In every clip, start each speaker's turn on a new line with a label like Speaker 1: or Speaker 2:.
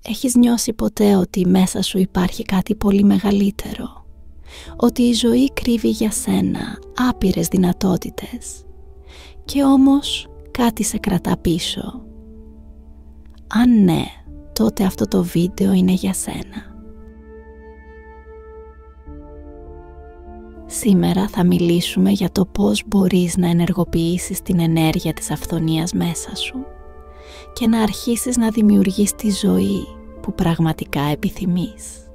Speaker 1: Έχεις νιώσει ποτέ ότι μέσα σου υπάρχει κάτι πολύ μεγαλύτερο? Ότι η ζωή κρύβει για σένα άπειρες δυνατότητες και όμως κάτι σε κρατά πίσω? Αν ναι, τότε αυτό το βίντεο είναι για σένα. Σήμερα θα μιλήσουμε για το πώς μπορείς να ενεργοποιήσεις την ενέργεια της αυθονίας μέσα σου και να αρχίσεις να δημιουργείς τη ζωή που πραγματικά επιθυμείς.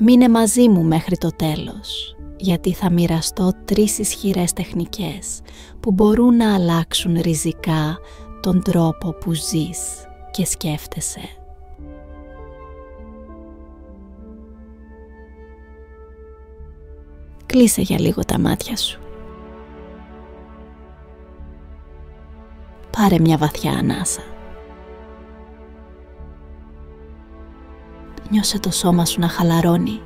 Speaker 1: Μείνε μαζί μου μέχρι το τέλος, γιατί θα μοιραστώ 3 ισχυρές τεχνικές που μπορούν να αλλάξουν ριζικά τον τρόπο που ζεις και σκέφτεσαι. Κλείσε για λίγο τα μάτια σου. Πάρε μια βαθιά ανάσα. Νιώσε το σώμα σου να χαλαρώνει.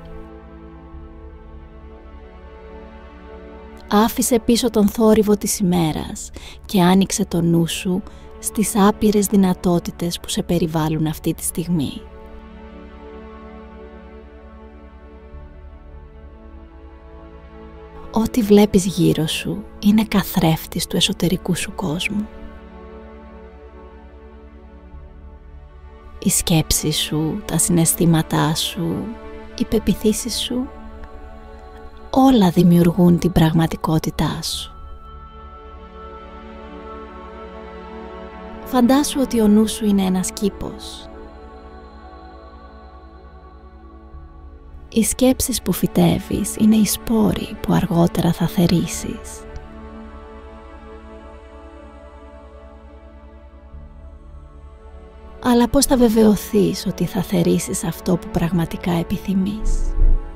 Speaker 1: Άφησε πίσω τον θόρυβο της ημέρας και άνοιξε το νου σου στις άπειρες δυνατότητες που σε περιβάλλουν αυτή τη στιγμή. Ό,τι βλέπεις γύρω σου είναι καθρέφτης του εσωτερικού σου κόσμου. Οι σκέψεις σου, τα συναισθήματά σου, οι πεποιθήσεις σου, όλα δημιουργούν την πραγματικότητά σου. Φαντάσου ότι ο νους σου είναι ένας κήπος. Οι σκέψεις που φυτεύεις είναι οι σπόροι που αργότερα θα θερήσεις. Αλλά πώς θα βεβαιωθείς ότι θα θερήσεις αυτό που πραγματικά επιθυμείς?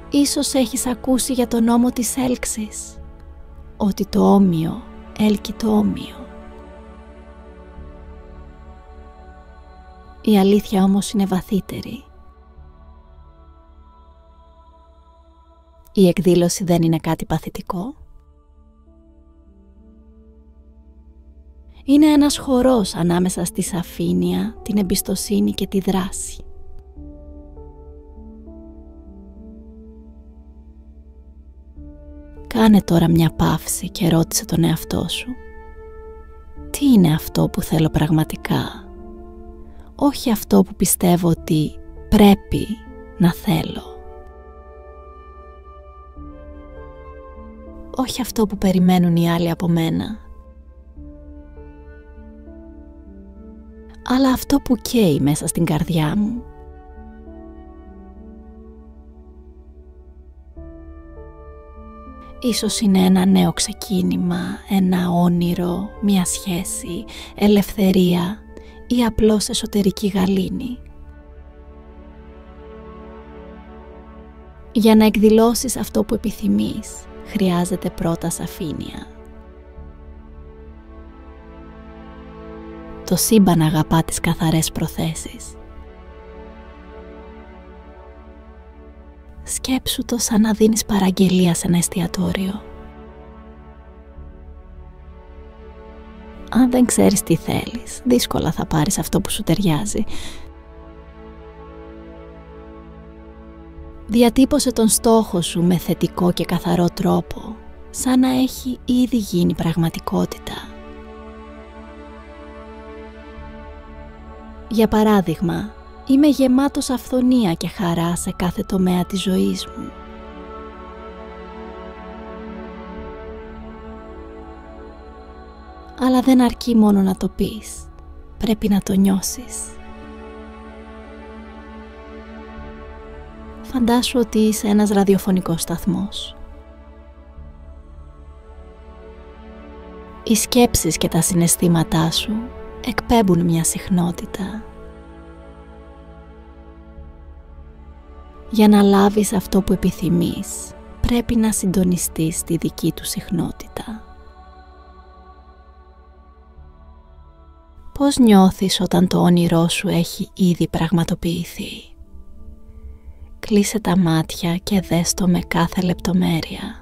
Speaker 1: Ίσως έχεις ακούσει για τον νόμο της έλξης, ότι το όμοιο έλκει το όμοιο. Η αλήθεια όμως είναι βαθύτερη. Η εκδήλωση δεν είναι κάτι παθητικό. Είναι ένας χορός ανάμεσα στη σαφήνεια, την εμπιστοσύνη και τη δράση. Κάνε τώρα μια παύση και ρώτησε τον εαυτό σου. Τι είναι αυτό που θέλω πραγματικά? Όχι αυτό που πιστεύω ότι πρέπει να θέλω. Όχι αυτό που περιμένουν οι άλλοι από μένα. Αλλά αυτό που καίει μέσα στην καρδιά μου. Ίσως είναι ένα νέο ξεκίνημα, ένα όνειρο, μια σχέση, ελευθερία ή απλώς εσωτερική γαλήνη. Για να εκδηλώσεις αυτό που επιθυμείς, χρειάζεται πρώτα σαφήνεια. Το σύμπαν αγαπά τις καθαρές προθέσεις. Σκέψου το σαν να δίνεις παραγγελία σε ένα εστιατόριο. Αν δεν ξέρεις τι θέλεις, δύσκολα θα πάρεις αυτό που σου ταιριάζει. Διατύπωσε τον στόχο σου με θετικό και καθαρό τρόπο, σαν να έχει ήδη γίνει πραγματικότητα. Για παράδειγμα, είμαι γεμάτος αυθονία και χαρά σε κάθε τομέα της ζωής μου. Αλλά δεν αρκεί μόνο να το πεις, πρέπει να το νιώσεις. Φαντάσου ότι είσαι ένας ραδιοφωνικός σταθμός. Οι σκέψεις και τα συναισθήματά σου εκπέμπουν μια συχνότητα. Για να λάβεις αυτό που επιθυμείς, πρέπει να συντονιστείς στη δική του συχνότητα. Πώς νιώθεις όταν το όνειρό σου έχει ήδη πραγματοποιηθεί? Κλείσε τα μάτια και δες το με κάθε λεπτομέρεια.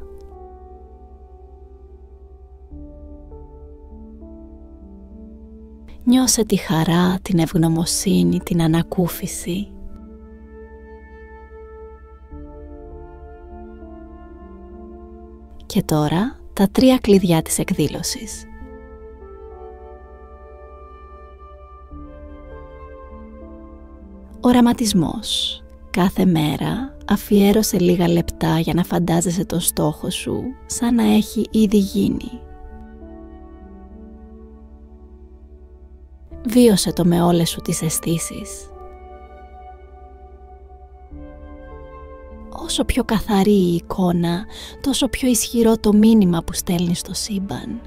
Speaker 1: Νιώσε τη χαρά, την ευγνωμοσύνη, την ανακούφιση. Και τώρα τα 3 κλειδιά της εκδήλωσης. Οραματισμός. Κάθε μέρα αφιέρωσε λίγα λεπτά για να φαντάζεσαι τον στόχο σου σαν να έχει ήδη γίνει. Βίωσε το με όλες σου τις αισθήσεις. Όσο πιο καθαρή η εικόνα, τόσο πιο ισχυρό το μήνυμα που στέλνει στο σύμπαν.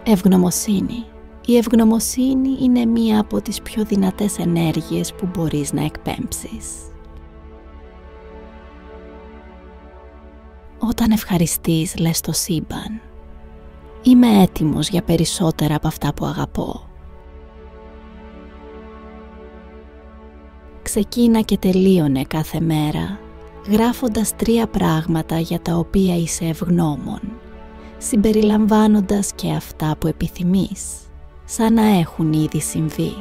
Speaker 1: Ευγνωμοσύνη. Η ευγνωμοσύνη είναι μία από τις πιο δυνατές ενέργειες που μπορείς να εκπέμψεις. Όταν ευχαριστείς, λες στο σύμπαν, είμαι έτοιμος για περισσότερα από αυτά που αγαπώ. Ξεκίνα και τελείωνε κάθε μέρα, γράφοντας 3 πράγματα για τα οποία είσαι ευγνώμων, συμπεριλαμβάνοντας και αυτά που επιθυμείς, σαν να έχουν ήδη συμβεί.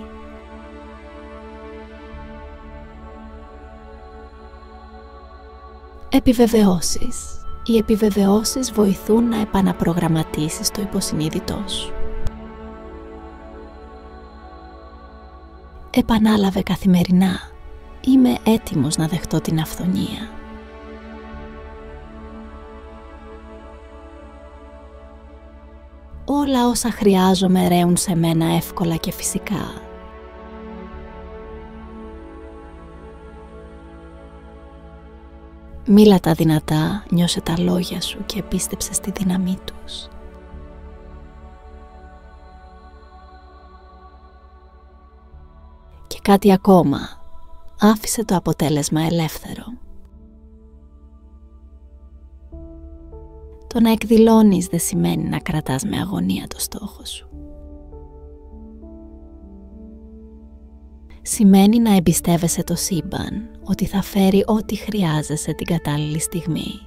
Speaker 1: Επιβεβαιώσεις. Οι επιβεβαιώσεις βοηθούν να επαναπρογραμματίσεις το υποσυνείδητό σου. Επανάλαβε καθημερινά, είμαι έτοιμος να δεχτώ την αυθονία. Όλα όσα χρειάζομαι ρέουν σε μένα εύκολα και φυσικά. Μίλα τα δυνατά, νιώσε τα λόγια σου και πίστεψε στη δύναμή τους. Και κάτι ακόμα, άφησε το αποτέλεσμα ελεύθερο. Το να εκδηλώνεις δεν σημαίνει να κρατάς με αγωνία το στόχο σου. Σημαίνει να εμπιστεύεσαι το σύμπαν, ότι θα φέρει ό,τι χρειάζεσαι την κατάλληλη στιγμή.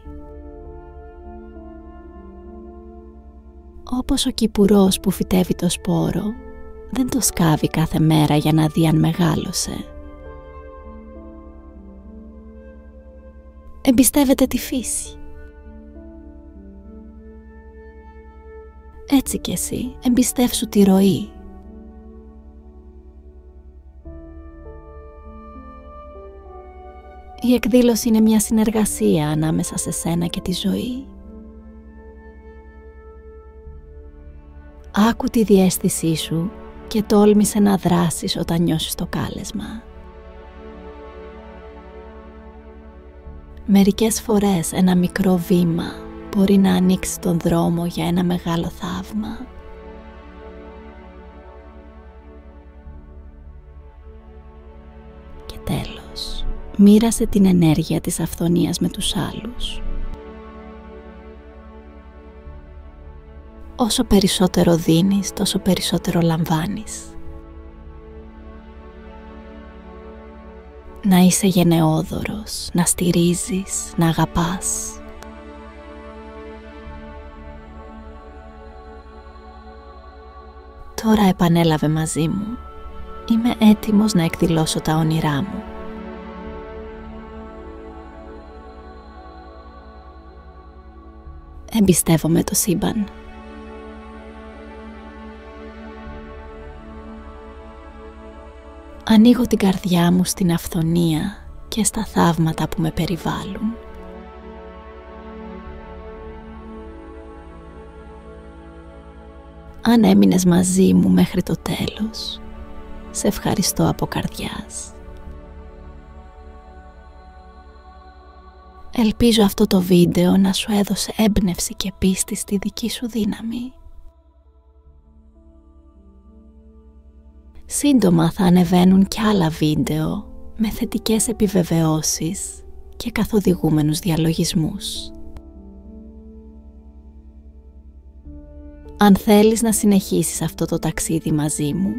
Speaker 1: Όπως ο κυπουρός που φυτεύει το σπόρο, δεν το σκάβει κάθε μέρα για να δει αν μεγάλωσε. Εμπιστεύεται τη φύση. Έτσι κι εσύ, εμπιστεύσου τη ροή. Η εκδήλωση είναι μια συνεργασία ανάμεσα σε σένα και τη ζωή. Άκου τη διαίσθησή σου και τόλμησε να δράσεις όταν νιώσεις το κάλεσμα. Μερικές φορές ένα μικρό βήμα μπορεί να ανοίξει τον δρόμο για ένα μεγάλο θαύμα. Και τέλος, μοίρασε την ενέργεια της αυθονίας με τους άλλους. Όσο περισσότερο δίνεις, τόσο περισσότερο λαμβάνεις. Να είσαι γενναιόδωρος, να στηρίζεις, να αγαπάς. Τώρα επανέλαβε μαζί μου. Είμαι έτοιμος να εκδηλώσω τα όνειρά μου. Εμπιστεύομαι το σύμπαν. Ανοίγω την καρδιά μου στην αυθονία και στα θαύματα που με περιβάλλουν. Αν έμεινες μαζί μου μέχρι το τέλος, σε ευχαριστώ από καρδιάς. Ελπίζω αυτό το βίντεο να σου έδωσε έμπνευση και πίστη στη δική σου δύναμη. Σύντομα θα ανεβαίνουν κι άλλα βίντεο με θετικές επιβεβαιώσεις και καθοδηγούμενους διαλογισμούς. Αν θέλεις να συνεχίσεις αυτό το ταξίδι μαζί μου,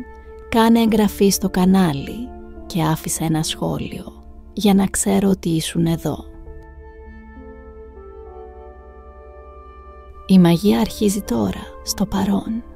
Speaker 1: κάνε εγγραφή στο κανάλι και άφησε ένα σχόλιο για να ξέρω ότι ήσουν εδώ. Η μαγεία αρχίζει τώρα, στο παρόν.